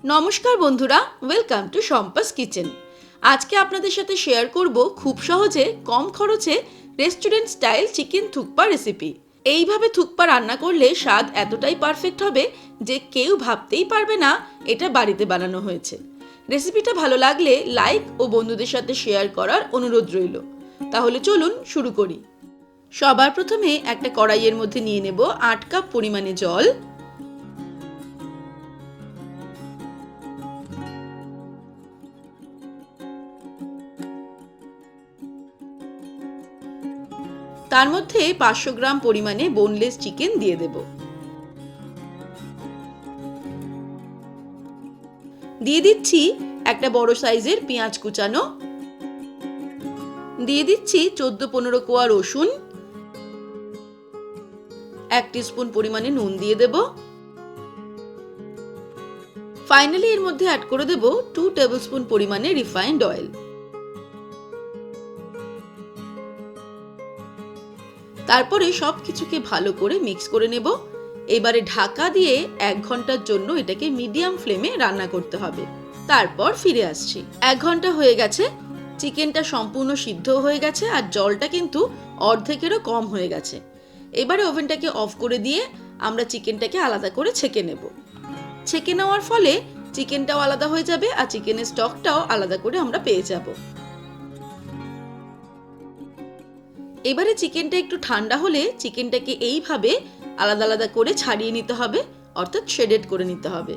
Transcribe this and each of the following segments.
নমস্কার বন্ধুরা, welcome to Shampa's kitchen. আজকে আপনাদের সাথে শেয়ার করব খুব সহজে কম খরচে restaurant style chicken thukpa recipe. এইভাবে থুকপা রান্না করলে স্বাদ এতটাই পারফেক্ট হবে যে কেউ ভাবতেই পারবে না এটা বাড়িতে বানানো হয়েছে। রেসিপিটা ভালো লাগলে লাইক ও বন্ধুদের সাথে শেয়ার করার অনুরোধ রইল। তাহলে চলুন শুরু করি। সবার প্রথমে একটা কড়াইয়ের মধ্যে নিয়ে নেব 8 কাপ পরিমাণে জল। তার মধ্যে 500 গ্রাম পরিমাণে বোনলেস চিকেন দিয়ে দেব। দিয়ে দিচ্ছি একটা বড় সাইজের পেঁয়াজ কুচানো। দিয়ে দিচ্ছি 14-15 কোয়া রসুন। 1 টিস্পুন পরিমাণে নুন দিয়ে দেব। ফাইনালি এর মধ্যে অ্যাড করে দেব 2 টেবিলস্পুন পরিমাণে রিফাইন্ড অয়েল। তারপরে সবকিছুকে ভালো করে মিক্স করে নেব। এবারে ঢাকা দিয়ে 1 ঘন্টার জন্য এটাকে মিডিয়াম ফ্লেমে রান্না করতে হবে। তারপর ফিরে আসছি। 1 ঘন্টা হয়ে গেছে, চিকেনটা সম্পূর্ণ সিদ্ধ হয়ে গেছে আর জলটা কিন্তু অর্ধেকেরও কম হয়ে গেছে। এবারে ওভেনটাকে অফ করে দিয়ে আমরা চিকেনটাকে আলাদা করে ছেঁকে নেব। ছেঁকে নেওয়ার ফলে চিকেনটাও আলাদা হয়ে যাবে আর চিকেনের স্টকটাও আলাদা করে আমরা পেয়ে যাব। এবারে চিকেনটা একটু ঠান্ডা হলে চিকেনটাকে এইভাবে আলাদা আলাদা করে ছাড়িয়ে নিতে হবে, অর্থাৎ শেডেড করে নিতে হবে।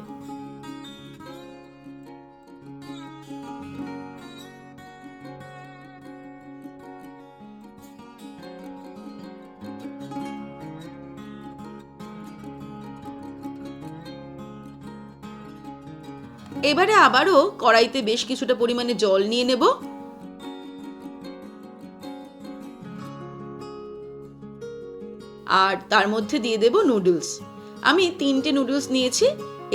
এবারে আবারও কড়াইতে বেশ কিছুটা পরিমাণে জল নিয়ে নেব। আর তার মধ্যে দিয়ে দেব নুডলস। আমি 3টে নুডলস নিয়েছি।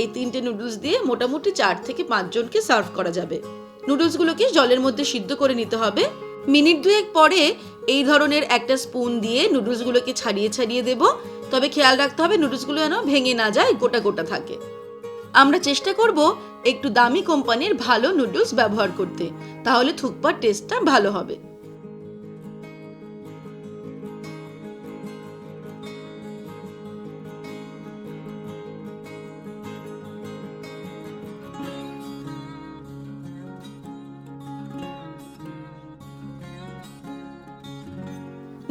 এই 3টে নুডলস দিয়ে মোটামুটি 4 থেকে 5 জনকে সার্ভ করা যাবে। নুডলসগুলোকে জলের মধ্যে সিদ্ধ করে নিতে হবে। মিনিট 2 পরে এই ধরনের একটা স্পুন দিয়ে নুডলসগুলোকে ছাড়িয়ে ছাড়িয়ে দেব। তবে খেয়াল রাখতে হবে নুডলসগুলো যেন ভেঙে না যায়, গোটা গোটা থাকে। আমরা চেষ্টা করব একটু দামি কোম্পানির ভালো নুডলস ব্যবহার করতে, তাহলে থুকপার টেস্টটা ভালো হবে।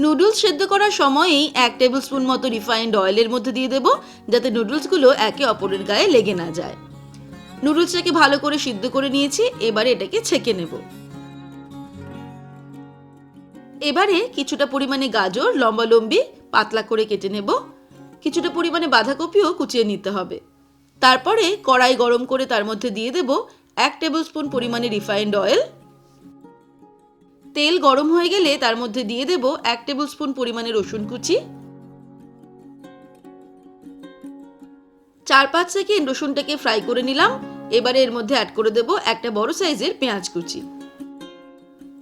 নুডলস সেদ্ধ করার সময়ই 1 টেবিলস্পুন মতো রিফাইন্ড অয়েলের মধ্যে দিয়ে দেব, যাতে নুডলসগুলো একে অপরের গায়ে লেগে না যায়। নুডলসটাকে ভালো করে সিদ্ধ করে নিয়েছি, এবারে এটাকে ছেঁকে নেব। এবারে কিছুটা পরিমাণে গাজর লম্বালম্বি পাতলা করে কেটে নেব। কিছুটা পরিমাণে বাঁধাকপিও কুচিয়ে নিতে হবে। তারপরে কড়াই গরম করে তার মধ্যে দিয়ে দেব 1 টেবিলস্পুন পরিমাণে রিফাইন্ড অয়েল। তেল গরম হয়ে গেলে তার মধ্যে দিয়ে দেব 1 টেবিলস্পুন পরিমাণে রসুন কুচি। 4-5 সেকেন্ড রসুনটাকে ফ্রাই করে নিলাম। এবারে এর মধ্যে অ্যাড করে দেব একটা বড় সাইজের পেঁয়াজ কুচি।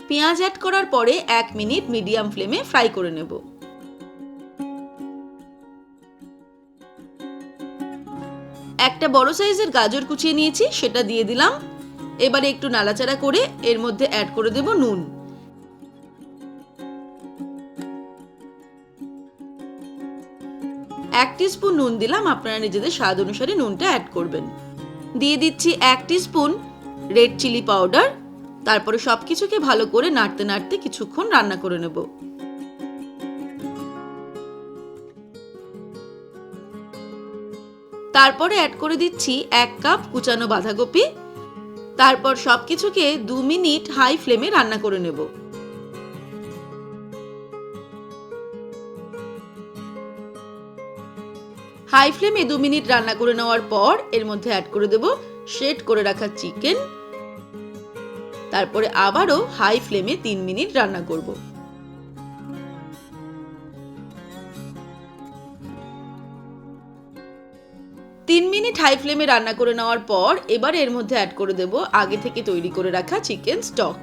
পেঁয়াজ অ্যাড করার পরে 1 মিনিট মিডিয়াম ফ্লেমে ফ্রাই করে নেব। একটা বড় সাইজের গাজর কুচিয়ে নিয়েছি, সেটা দিয়ে দিলাম। এবারে একটু নাড়াচাড়া করে এর মধ্যে অ্যাড করে দেব নুন। এক টিস্পুন নুন দিলাম, আপনারা নিজেদের স্বাদ অনুসারে নুনটা অ্যাড করবেন। দিয়ে দিচ্ছি 1 টিস্পুন রেড চিলি পাউডার। তারপরে সবকিছুকে ভালো করে নাড়তে নাড়তে কিছুক্ষণ রান্না করে নেব। তারপরে অ্যাড করে দিচ্ছি 1 কাপ কুচানো বাঁধাকপি। তারপর সবকিছুকে 2 মিনিট হাই ফ্লেমে রান্না করে নেব। হাই ফ্লেমে 2 মিনিট রান্না করে নেওয়ার পর এর মধ্যে অ্যাড করে দেব শেড করে রাখা চিকেন। তারপরে আবারও হাই ফ্লেমে 3 মিনিট রান্না করব। 3 মিনিট হাই ফ্লেমে রান্না করে নেওয়ার পর এবার এর মধ্যে অ্যাড করে দেব আগে থেকে তৈরি করে রাখা chicken stock.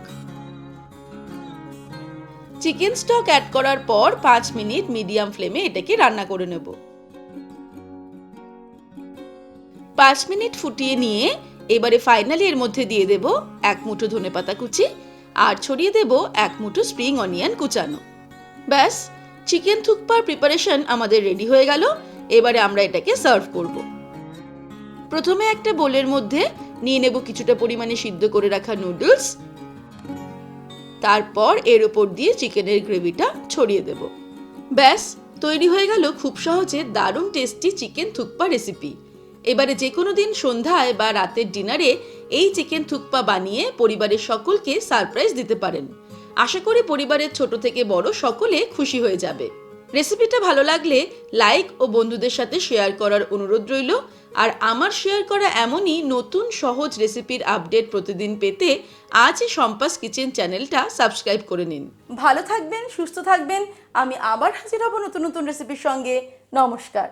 Chicken stock add করার পর 5 মিনিট মিডিয়াম ফ্লেমে এটাকে রান্না করে নেব। 5 মিনিট ফুটিয়ে নিয়ে এবারে ফাইনালি এর মধ্যে দিয়ে দেব 1 মুঠো ধনেপাতা কুচি আর ছড়িয়ে দেব 1 মুঠো স্প্রিং অনিয়ন কুচানো। ব্যাস, চিকেন থুকপার প্রিপারেশন আমাদের রেডি হয়ে গেল। এবারে আমরা এটাকে সার্ভ করব। প্রথমে একটা বোলের মধ্যে নিয়ে নেব কিছুটা পরিমাণে সিদ্ধ করে রাখা নুডলস, তারপর এর উপর দিয়ে চিকেনের গ্রেভিটা ছড়িয়ে দেব। ব্যাস, তৈরি হয়ে গেল খুব সহজে দারুণ টেস্টি চিকেন থুকপা রেসিপি। এবারে যে কোনো দিন সন্ধ্যায় বা রাতের ডিনারে এই চিকেন থুকপা বানিয়ে পরিবারের সকলকে সারপ্রাইজ দিতে পারেন। আশা করি পরিবারের ছোট থেকে বড় সকলে খুশি হয়ে যাবে। রেসিপিটা ভালো লাগলে লাইক ও বন্ধুদের সাথে শেয়ার করার অনুরোধ রইল। আর আমার শেয়ার করা এমনই নতুন সহজ রেসিপির আপডেট প্রতিদিন পেতে আজই শম্পাস কিচেন চ্যানেলটা সাবস্ক্রাইব করে নিন। ভালো থাকবেন, সুস্থ থাকবেন। আমি আবার হাজির হব নতুন নতুন রেসিপির সঙ্গে। নমস্কার।